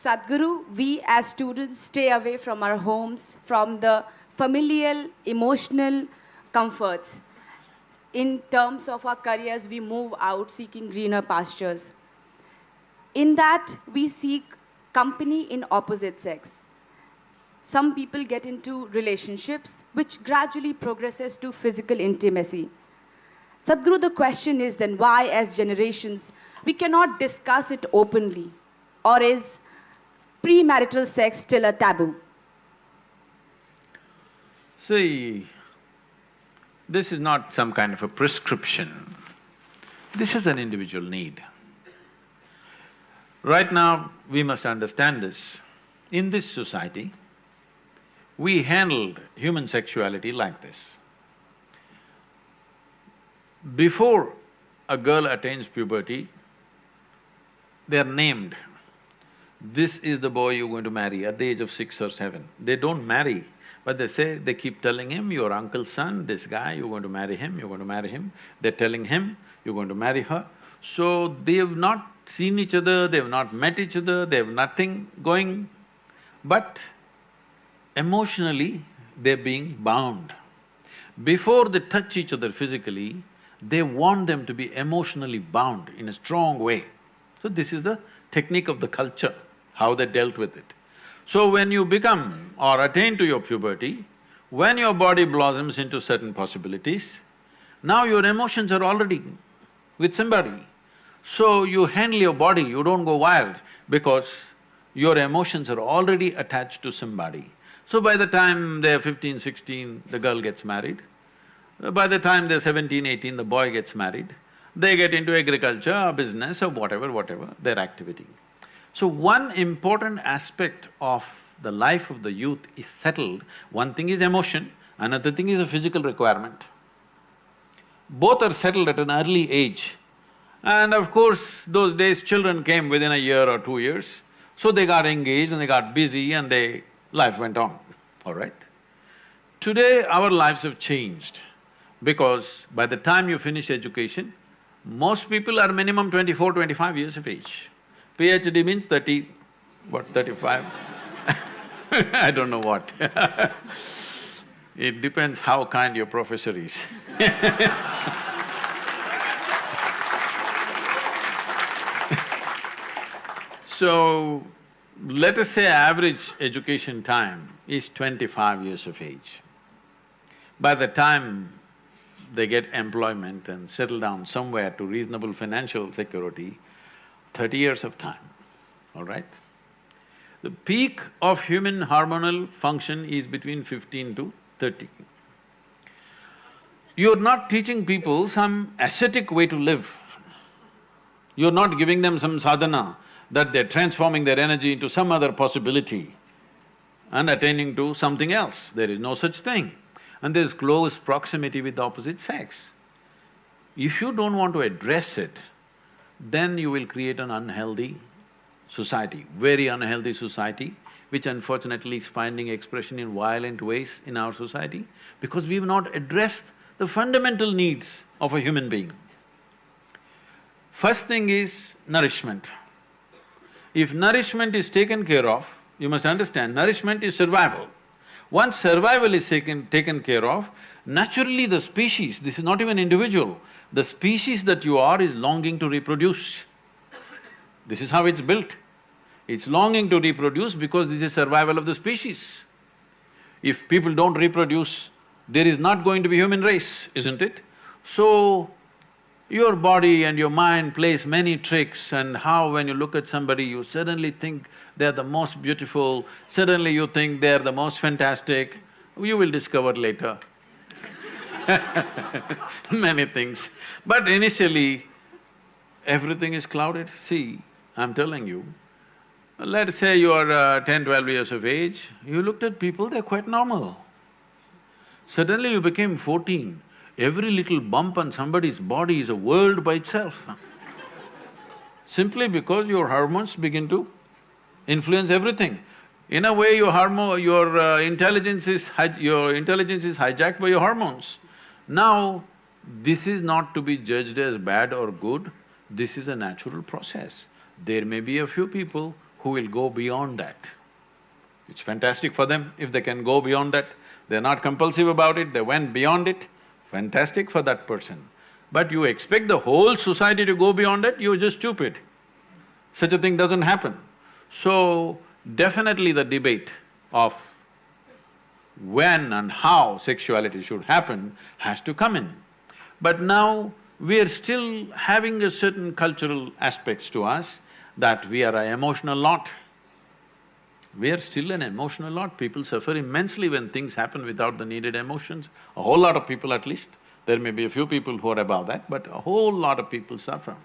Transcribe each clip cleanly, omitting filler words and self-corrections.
Sadhguru, we as students stay away from our homes, from the familial, emotional comforts. In terms of our careers, we move out seeking greener pastures. In that, we seek company in opposite sex. Some people get into relationships, which gradually progresses to physical intimacy. Sadhguru, the question is then why, as generations, we cannot discuss it openly? Or is premarital sex still a taboo? See, this is not some kind of a prescription. This is an individual need. Right now, we must understand this. In this society, we handled human sexuality like this. Before a girl attains puberty, they are named. This is the boy you're going to marry at the age of 6 or 7. They don't marry, but they keep telling him, your uncle's son, this guy, you're going to marry him, you're going to marry him. They're telling him, you're going to marry her. So they have not seen each other, they have not met each other, they have nothing going, but emotionally they're being bound. Before they touch each other physically, they want them to be emotionally bound in a strong way. So this is the technique of the culture, how they dealt with it. So when you become or attain to your puberty, when your body blossoms into certain possibilities, now your emotions are already with somebody. So you handle your body, you don't go wild because your emotions are already attached to somebody. So by the time they're 15, 16, the girl gets married. By the time they're 17, 18, the boy gets married. They get into agriculture or business or whatever, their activity. So one important aspect of the life of the youth is settled. One thing is emotion, another thing is a physical requirement. Both are settled at an early age. And of course, those days children came within a year or 2 years, so they got engaged and they got busy and life went on, all right? Today, our lives have changed because by the time you finish education, most people are minimum 24, 25 years of age. PhD means 35? I don't know what It depends how kind your professor is So, let us say average education time is 25 years of age. By the time they get employment and settle down somewhere to reasonable financial security, 30 years of time, all right? The peak of human hormonal function is between 15 to 30. You're not teaching people some ascetic way to live. You're not giving them some sadhana that they're transforming their energy into some other possibility and attaining to something else. There is no such thing. And there's close proximity with the opposite sex. If you don't want to address it, then you will create an unhealthy society, very unhealthy society, which unfortunately is finding expression in violent ways in our society because we've not addressed the fundamental needs of a human being. First thing is nourishment. If nourishment is taken care of, you must understand, nourishment is survival. Once survival is taken care of, naturally the species, this is not even individual, the species that you are is longing to reproduce. This is how it's built. It's longing to reproduce because this is survival of the species. If people don't reproduce, there is not going to be human race, isn't it? So, your body and your mind plays many tricks and how when you look at somebody, you suddenly think they're the most beautiful, suddenly you think they're the most fantastic, you will discover later many things. But initially, everything is clouded. See, I'm telling you, let's say you are 10, 12 years of age, you looked at people, they're quite normal. Suddenly you became 14, every little bump on somebody's body is a world by itself simply because your hormones begin to influence everything. In a way, your intelligence is hijacked by your hormones. Now, this is not to be judged as bad or good, this is a natural process. There may be a few people who will go beyond that. It's fantastic for them if they can go beyond that. They're not compulsive about it, they went beyond it, fantastic for that person. But you expect the whole society to go beyond it, you're just stupid. Such a thing doesn't happen. So, definitely the debate of when and how sexuality should happen has to come in. But now, we are still having a certain cultural aspects to us that we are an emotional lot. We are still an emotional lot. People suffer immensely when things happen without the needed emotions. A whole lot of people at least. There may be a few people who are above that, but a whole lot of people suffer.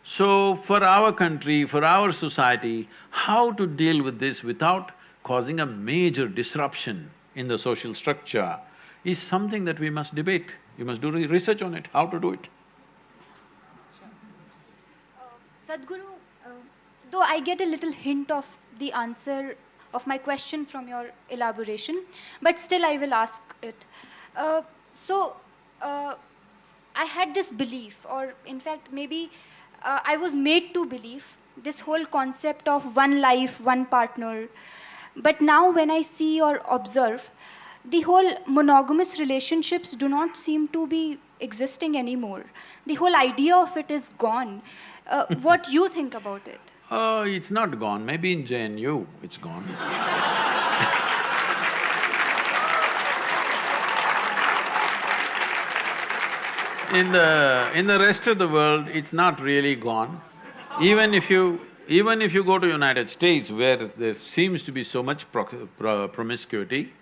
So, for our country, for our society, how to deal with this without causing a major disruption in the social structure is something that we must debate. You must do research on it, how to do it. Sadhguru, though I get a little hint of the answer of my question from your elaboration, but still I will ask it. I had this belief, or in fact maybe I was made to believe this whole concept of one life, one partner. But now when I see or observe, the whole monogamous relationships do not seem to be existing anymore. The whole idea of it is gone. What you think about it? Oh, it's not gone, maybe in JNU it's gone. In the rest of the world, it's not really gone. Even if you go to United States where there seems to be so much promiscuity,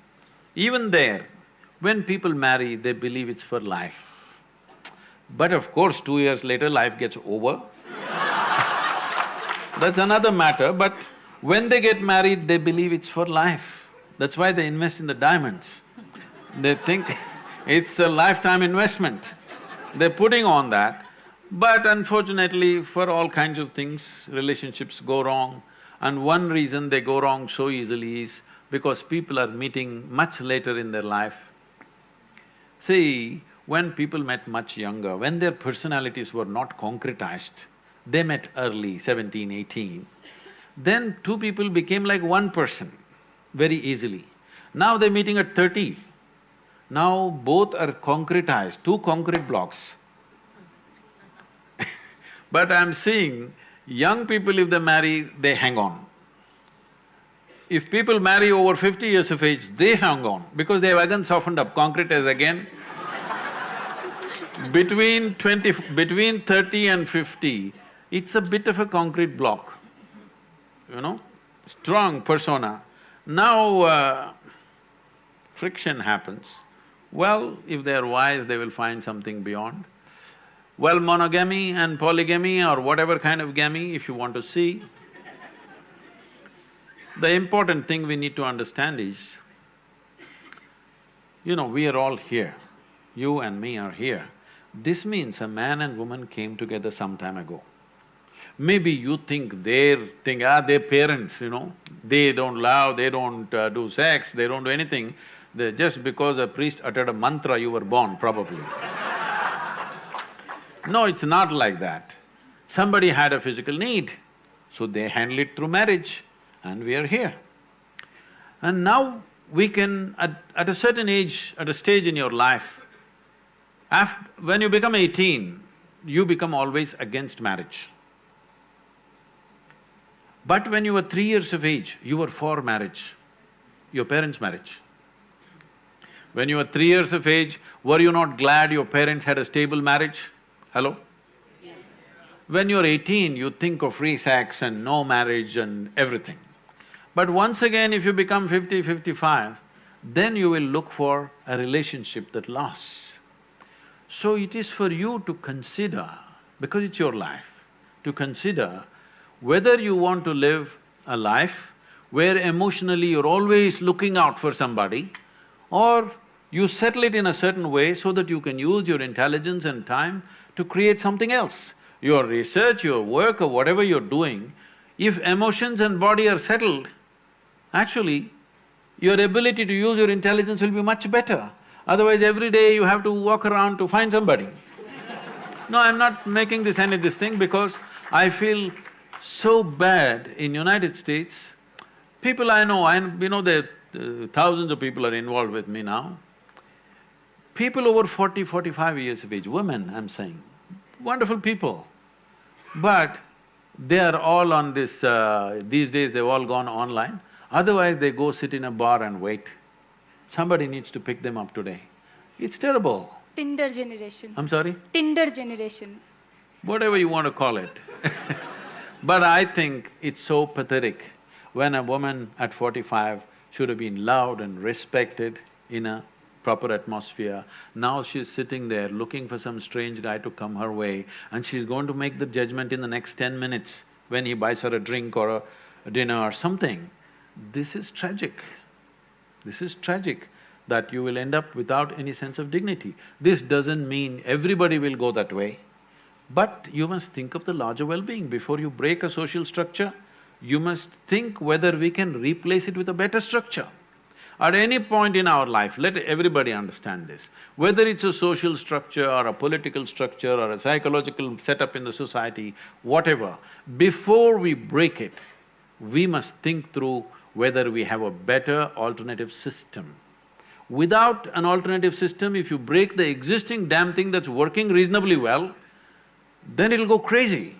even there, when people marry, they believe it's for life. But of course, 2 years later, life gets over. That's another matter, but when they get married, they believe it's for life. That's why they invest in the diamonds. They think it's a lifetime investment. They're putting on that, but unfortunately, for all kinds of things, relationships go wrong. And one reason they go wrong so easily is because people are meeting much later in their life. See, when people met much younger, when their personalities were not concretized, they met early, 17, 18, then two people became like one person very easily. Now they're meeting at 30. Now both are concretized, two concrete blocks. But I'm seeing young people, if they marry, they hang on. If people marry over 50 years of age, they hang on because they have again softened up, concretized again. Between 30 and 50, it's a bit of a concrete block, strong persona. Now, friction happens. Well, if they're wise, they will find something beyond. Well, monogamy and polygamy or whatever kind of gamy, if you want to see, the important thing we need to understand is, we are all here. You and me are here. This means a man and woman came together some time ago. Maybe you think their parents, they don't love, they don't do sex, they don't do anything. Just because a priest uttered a mantra, you were born, probably. No, it's not like that. Somebody had a physical need, so they handle it through marriage, and we are here. And now we can, at a certain age, at a stage in your life, when you become 18, you become always against marriage. But when you were 3 years of age, you were for marriage, your parents' marriage. When you were 3 years of age, were you not glad your parents had a stable marriage? Hello? Yes. When you're 18, you think of free sex and no marriage and everything. But once again, if you become 50, 55, then you will look for a relationship that lasts. So it is for you to consider, because it's your life, to consider whether you want to live a life where emotionally you're always looking out for somebody, or you settle it in a certain way so that you can use your intelligence and time to create something else. Your research, your work or whatever you're doing, if emotions and body are settled, actually, your ability to use your intelligence will be much better. Otherwise, every day you have to walk around to find somebody. No, I'm not making this thing because I feel so bad in United States. People I know, and you know that thousands of people are involved with me now. People over 40, 45 years of age, women I'm saying, wonderful people. But they are all on this… these days they've all gone online. Otherwise they go sit in a bar and wait. Somebody needs to pick them up today. It's terrible. Tinder generation. I'm sorry? Tinder generation. Whatever you want to call it. But I think it's so pathetic when a woman at 45 should have been loved and respected in a proper atmosphere. Now she's sitting there looking for some strange guy to come her way, and she's going to make the judgment in the next 10 minutes when he buys her a drink or a dinner or something. This is tragic. This is tragic that you will end up without any sense of dignity. This doesn't mean everybody will go that way, but you must think of the larger well-being. Before you break a social structure, you must think whether we can replace it with a better structure. At any point in our life, let everybody understand this, whether it's a social structure or a political structure or a psychological setup in the society, whatever, before we break it, we must think through whether we have a better alternative system. Without an alternative system, if you break the existing damn thing that's working reasonably well, then it'll go crazy.